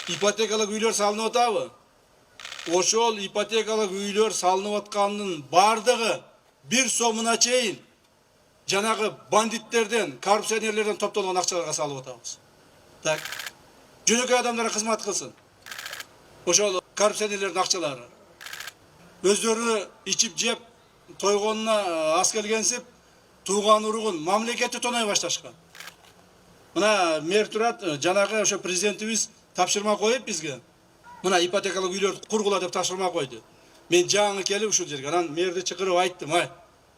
ипотекалык үйлөр салынып атабы? Ошол ипотекалык үйлөр салынып атканын бардыгы бир сомуна чейин жанагы бандиттерден, коррупционерлерден топтолгон акчаларга салып атабыз. Так. Жөнөкөй адамдарга кызмат кылсын. Ошол коррупционерлердин акчалары. Өздөрү ичип жеп, тойгонуна ас келгенсип, тууган уругун мамлекетти тоной башташкан. Мына мэр турат, жанагы ошо президентибиз тапшырма коюп бизге. Мына ипотекалык үйлөрдү кургула деп тапшырма койду. Мен жаңы келип ушул жерге, анан мэрди чакырып айттым, ай,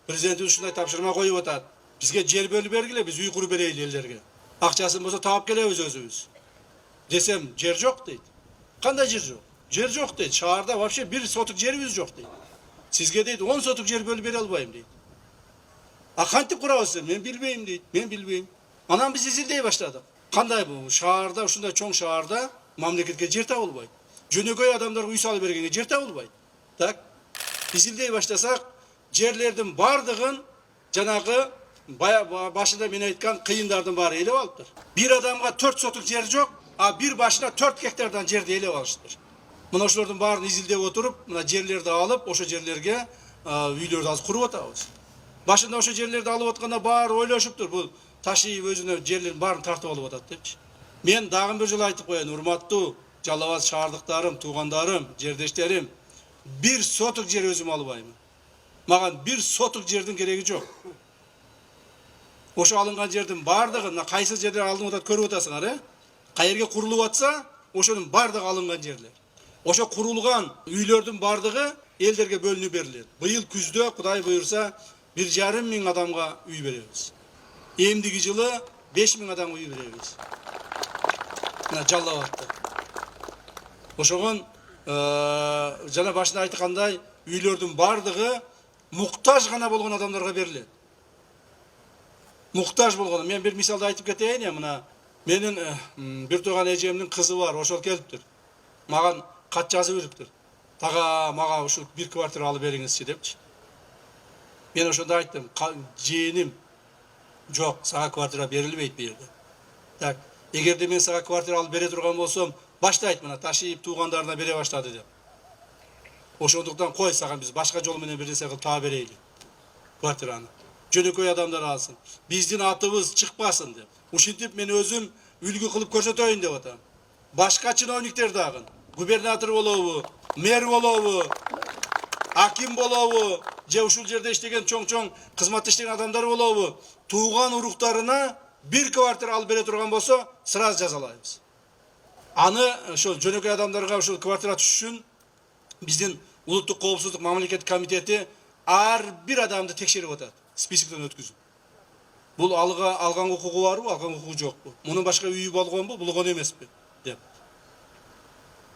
президентибиз ушундай тапшырма коюп атат. Бизге жер бөлүп бергиле, биз үй куруп берейли элдерге. Акчасын болсо таап келебиз өзүбүз. Десем, жер жок дейт. Кандай жер жок? Жер жок дейт. Шаарда вообще 1 сотук жерибиз жок дейт. Сизге дейт 10 сотук жер бөлүп бере албайм дейт. А кантип курабыз? Мен билбейм дейт. Мен билбейм. Анан биз изилдей баштадык. Кандай бул? Шаарда, ушундай чоң шаарда мамлекетке жер табылбайт. Жөнөкөй адамдарга үй салып бергенге жер табылбайт. Так. Изилдей баштасак, жерлердин бардыгын жанагы башында мен айткан кыйындардын баары элеп алыптыр. Бир адамга 4 сотук жер жок, а бир башына 4 гектардан жерди элеп алыштыр. Мына ошолордун баарын изилдеп отуруп, мына жерлерди алып, ошо жерлерге үйлөрдү азыр куруп атабыз. Башында ошо жерлерди алып атканда баары ойлошуптур, бул Ташиев өзүнө жерлердин баарын тартып алып атат депчи. Мен дагы бир жолу айтып коеюн, урматтуу Жалал Абад шаардыктарым, туугандарым, жердештерим, 1 сотук жер өзүм албаймын. Маган 1 сотук жердин кереги жок. Ошо алынган жердин бардыгы, кайсы жерде алынып атат көрүп атасыңар, Кай жерге курулуп атса, ошонун бардыгы алынган жерлер. Ошо курулган үйлөрдүн бардыгы элдерге бөлүнүп берилет. Быйыл күздө Кудай буйрса 1,5 миң адамга үй беребиз. Эмдиги жылы 5 миң адамга үй беребиз. Мына Жалал Абадта. Ошогон жана башында айткандай үйлөрдүн бардыгы муктаж гана болгон адамдарга берилет. Муктаж болгон. Мен бир мисалды айтып кетейин, мына менин бир тууган эжемдин кызы бар, ошол келиптир. Маган кат жазып бериптир. Тага мага ушул 1 квартира алып бериңизчи депчи. Мен ошондо айттым, жээним жок, сага квартира берилбейт бу жерде. Так, эгерде мен сага квартира алып бере турган болсом, баштайт мына Ташиев туугандарына бере баштады деп. Ошондуктан кой, сага биз башка жол менен бир нерсе кылып таап берейли квартираны. Жөнөкөй адамдар алсын. Биздин атыбыз чыкпасын деп. Ушинтип мен өзүм үлгү кылып көрсөтөйүн деп атам. Башка чиновниктер дагы, губернатор болобу, мэр болобу, аким болобу, же ушул жерде иштеген чоң-чоң кызматта иштеген адамдар болобу, тууган уруктарына 1 квартира алып бере турган болсо, сразу жазалайбыз. Аны ошол жөнөкөй адамдарга ушул квартира түшүшүн биздин улуттук коопсуздук мамлекеттик комитети ар бир адамды текшерип атат, списоктон өткүзүп. Бул алган укугу барбы, алган укугу жокпу? Мунун башка үйү болгонбу, болгон эмеспи деп.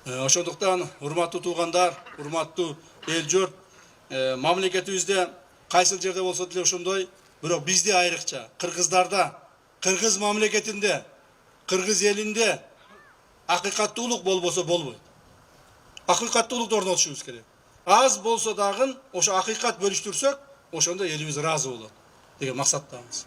Ошондуктан урматтуу туугандар, урматтуу эл журт, мамлекетибизде кайсыл жерде болсо деле ошондой, бирок бизде айрыкча кыргыздарда, кыргыз мамлекетинде, кыргыз элинде акыйкаттуулук болбосо болбойт. Акыйкаттуулукту орнотушубуз керек. Аз болсо дагы ошо акыйкат бөлүштүрсөк, ошондо элибиз ыраазы болот деген максаттамыз.